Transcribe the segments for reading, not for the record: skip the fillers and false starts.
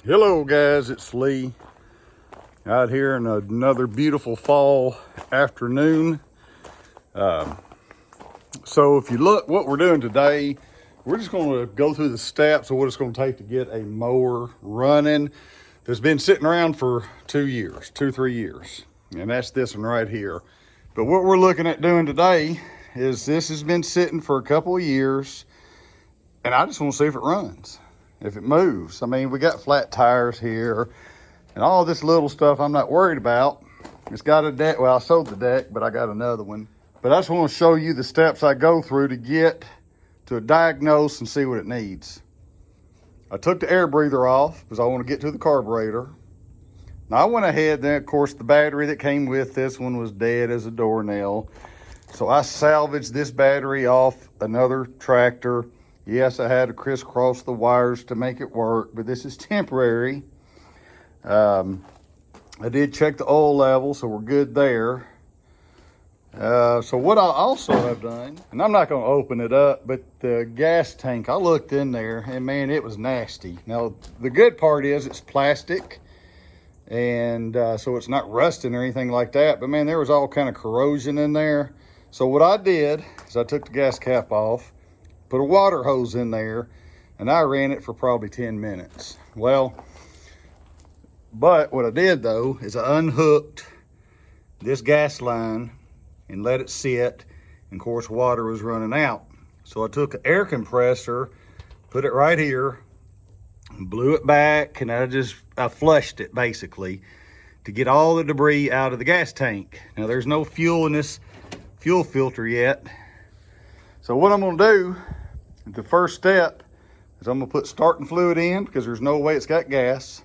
Hello guys, it's Lee out here in another beautiful fall afternoon. So if you look what we're doing today, we're just going to go through the steps of what it's going to take to get a mower running that's been sitting around for 3 years. And that's this one right here. But what we're looking at doing today is this has been sitting for a couple of years and I just want to see if it runs. If it moves. I mean, we got flat tires here and all this little stuff I'm not worried about. It's got a deck. Well, I sold the deck, but I got another one. But I just want to show you the steps I go through to get to diagnose and see what it needs. I took the air breather off because I want to get to the carburetor. Now I went ahead, then of course the battery that came with this one was dead as a doornail. So I salvaged this battery off another tractor. Yes, I had to crisscross the wires to make it work, but this is temporary. I did check the oil level, so we're good there. So what I also have done, and I'm not going to open it up, but the gas tank, I looked in there, and man, it was nasty. Now, the good part is it's plastic, and so it's not rusting or anything like that, but man, there was all kind of corrosion in there. So what I did is I took the gas cap off, put a water hose in there, and I ran it for probably 10 minutes. Well, but what I did though is I unhooked this gas line and let it sit, and of course water was running out. So I took an air compressor, put it right here, and blew it back, and I flushed it basically to get all the debris out of the gas tank. Now there's no fuel in this fuel filter yet. So what I'm gonna do, the first step is I'm gonna put starting fluid in because there's no way it's got gas.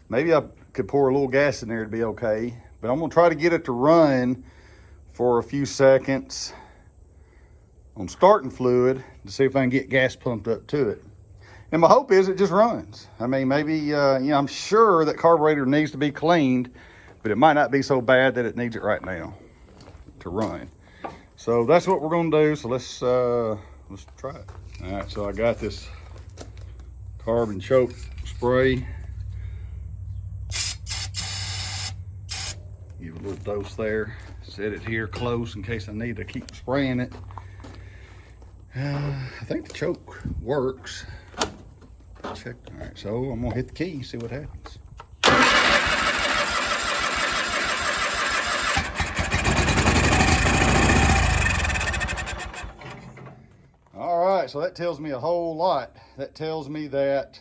Maybe I could pour a little gas in there to be okay, but I'm gonna try to get it to run for a few seconds on starting fluid to see if I can get gas pumped up to it. And my hope is it just runs. I mean, maybe, I'm sure that carburetor needs to be cleaned, but it might not be so bad that it needs it right now to run. So that's what we're gonna do. So let's try it. All right, so I got this carbon choke spray. Give a little dose there. Set it here close in case I need to keep spraying it. I think the choke works. Check. All right, so I'm gonna hit the key, see what happens. All right, so that tells me a whole lot. That tells me that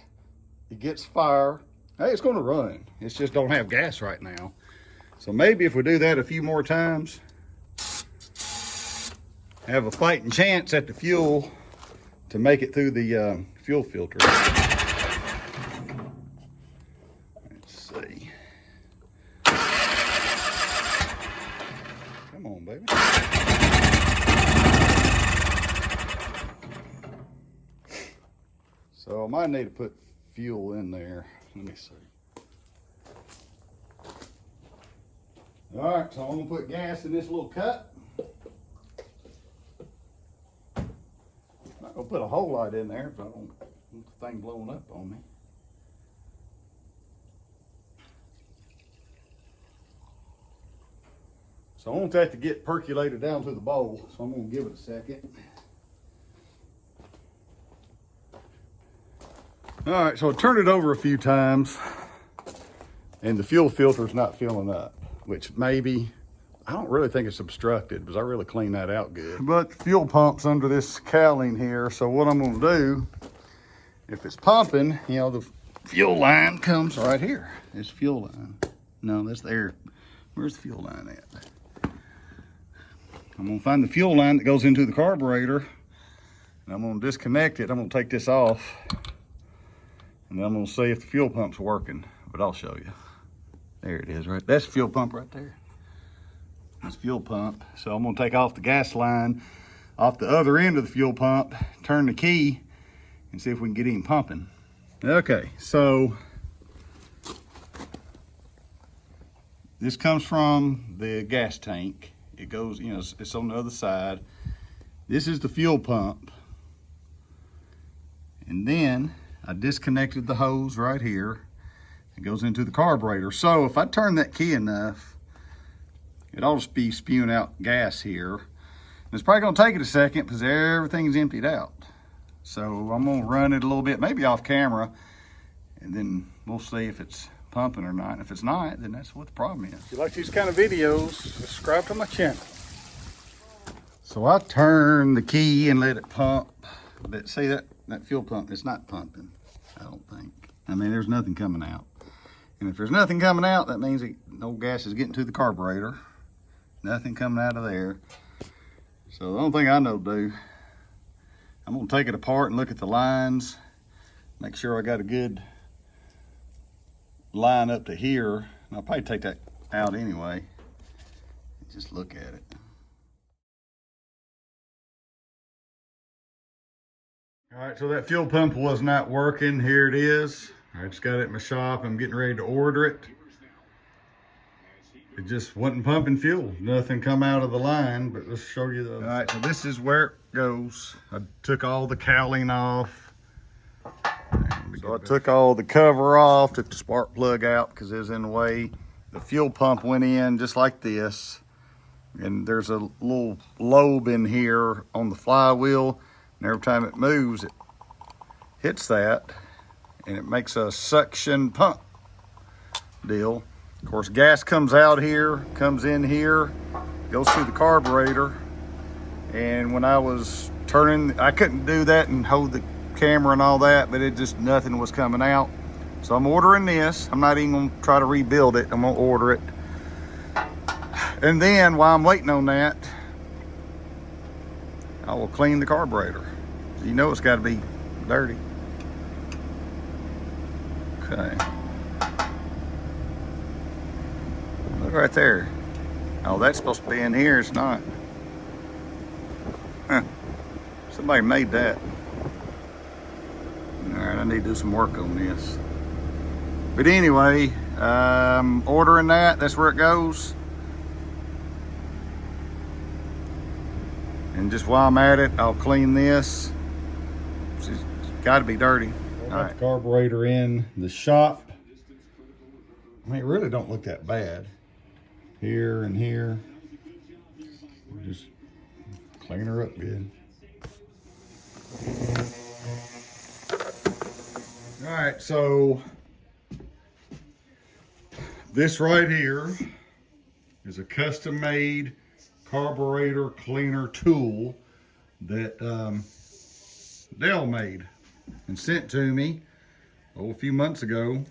it gets fire. Hey, it's gonna run. It just don't have gas right now. So maybe if we do that a few more times, have a fighting chance at the fuel to make it through the fuel filter. Let's see. Come on, baby. So I might need to put fuel in there. Let me see. All right, so I'm gonna put gas in this little cup. I'm not gonna put a whole lot in there because I don't want the thing blowing up on me. So I want that to get percolated down to the bowl, so I'm gonna give it a second. All right, so I turned it over a few times and the fuel filter's not filling up, which maybe, I don't really think it's obstructed because I really cleaned that out good. But the fuel pump's under this cowling here. So what I'm gonna do, if it's pumping, the fuel line comes right here. This fuel line. No, that's the air. Where's the fuel line at? I'm gonna find the fuel line that goes into the carburetor and I'm gonna disconnect it. I'm gonna take this off. And then I'm gonna see if the fuel pump's working, but I'll show you. There it is, right? That's the fuel pump right there. That's fuel pump. So I'm gonna take off the gas line off the other end of the fuel pump, turn the key, and see if we can get him pumping. Okay, so this comes from the gas tank. It goes, it's on the other side. This is the fuel pump. And then I disconnected the hose right here. It goes into the carburetor. So if I turn that key enough, it ought to be spewing out gas here. And it's probably gonna take it a second because everything's emptied out. So I'm gonna run it a little bit, maybe off camera, and then we'll see if it's pumping or not. And if it's not, then that's what the problem is. If you like these kind of videos, subscribe to my channel. So I turn the key and let it pump. But see that fuel pump, it's not pumping, I don't think. I mean, there's nothing coming out. And if there's nothing coming out, that means no gas is getting to the carburetor. Nothing coming out of there. So the only thing I know to do, I'm gonna take it apart and look at the lines, make sure I got a good line up to here. And I'll probably take that out anyway. Just look at it. All right, so that fuel pump was not working. Here it is. I just got it in my shop. I'm getting ready to order it. It just wasn't pumping fuel. Nothing come out of the line, but let's show you the... All right, so this is where it goes. I took all the cowling off. So I took all the cover off, took the spark plug out because it was in the way. The fuel pump went in just like this. And there's a little lobe in here on the flywheel. And every time it moves, it hits that and it makes a suction pump deal. Of course, gas comes out here, comes in here, goes through the carburetor. And when I was turning, I couldn't do that and hold the camera and all that, but it just, nothing was coming out. So I'm ordering this. I'm not even gonna try to rebuild it. I'm gonna order it. And then while I'm waiting on that, I will clean the carburetor. You know it's got to be dirty. Okay. Look right there. Oh, that's supposed to be in here. It's not. Huh. Somebody made that. All right, I need to do some work on this. But anyway, ordering that. That's where it goes. And just while I'm at it, I'll clean this. It's got to be dirty. All right. The carburetor in the shop. I mean, it really don't look that bad. Here and here. Just clean her up good. All right, so this right here is a custom-made carburetor cleaner tool that Dell made and sent to me a few months ago.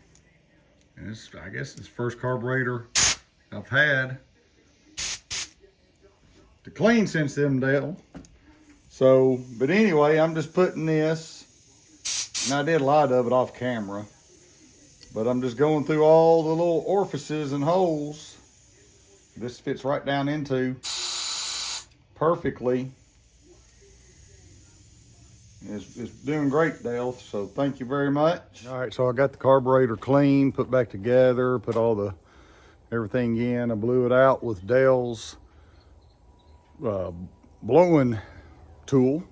And it's, I guess, it's the first carburetor I've had to clean since them, Dell. So, but anyway, I'm just putting this, and I did a lot of it off camera, but I'm just going through all the little orifices and holes. This fits right down into perfectly. It's doing great, Dale, so thank you very much. All right, so I got the carburetor clean, put back together, put all everything in. I blew it out with Dell's blowing tool.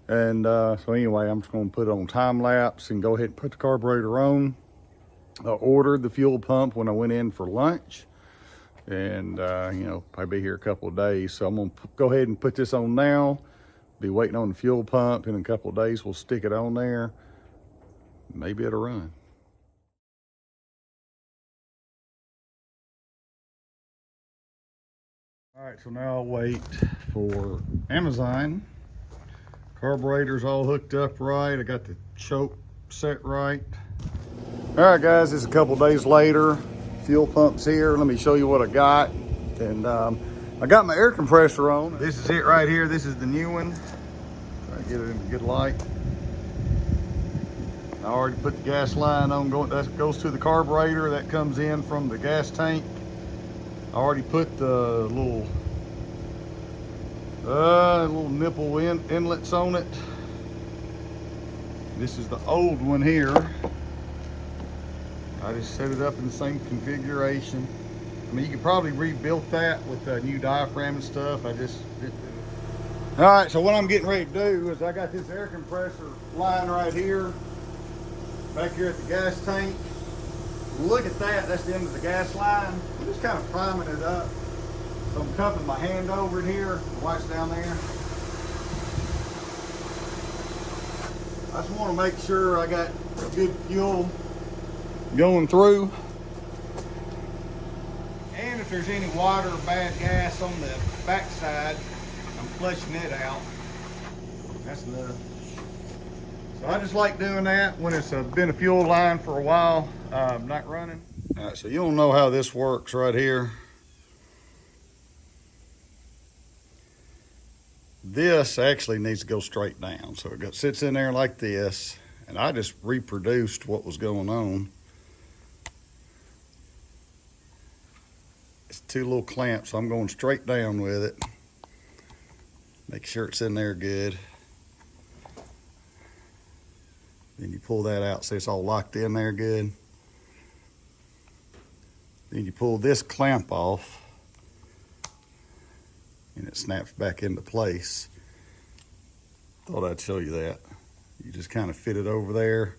And so anyway, I'm just gonna put it on time lapse and go ahead and put the carburetor on. I ordered the fuel pump when I went in for lunch. And you know, probably be here a couple of days. So I'm gonna go ahead and put this on now. Be waiting on the fuel pump. In a couple of days, we'll stick it on there. Maybe it'll run. All right, so now I'll wait for Amazon. Carburetor's all hooked up right. I got the choke set right. All right, guys, it's a couple days later. Fuel pump's here. Let me show you what I got. And I got my air compressor on. This is it right here. This is the new one. Try to get it in a good light. I already put the gas line on. That goes to the carburetor. That comes in from the gas tank. I already put the little nipple inlets on it. This is the old one here. I just set it up in the same configuration. I mean, you could probably rebuild that with a new diaphragm and stuff. I just didn't do it. All right, so what I'm getting ready to do is I got this air compressor line right here, back here at the gas tank. Look at that, that's the end of the gas line. I'm just kind of priming it up. So I'm cupping my hand over it here, watch down there. I just want to make sure I got good fuel going through. And if there's any water or bad gas on the backside, I'm flushing it out. That's enough. So I just like doing that when it's been a fuel line for a while, not running. All right, so you don't know how this works right here. This actually needs to go straight down. So it sits in there like this, and I just reproduced what was going on. It's two little clamps, so I'm going straight down with it. Make sure it's in there good. Then you pull that out, so it's all locked in there good. Then you pull this clamp off, and it snaps back into place. Thought I'd show you that. You just kind of fit it over there,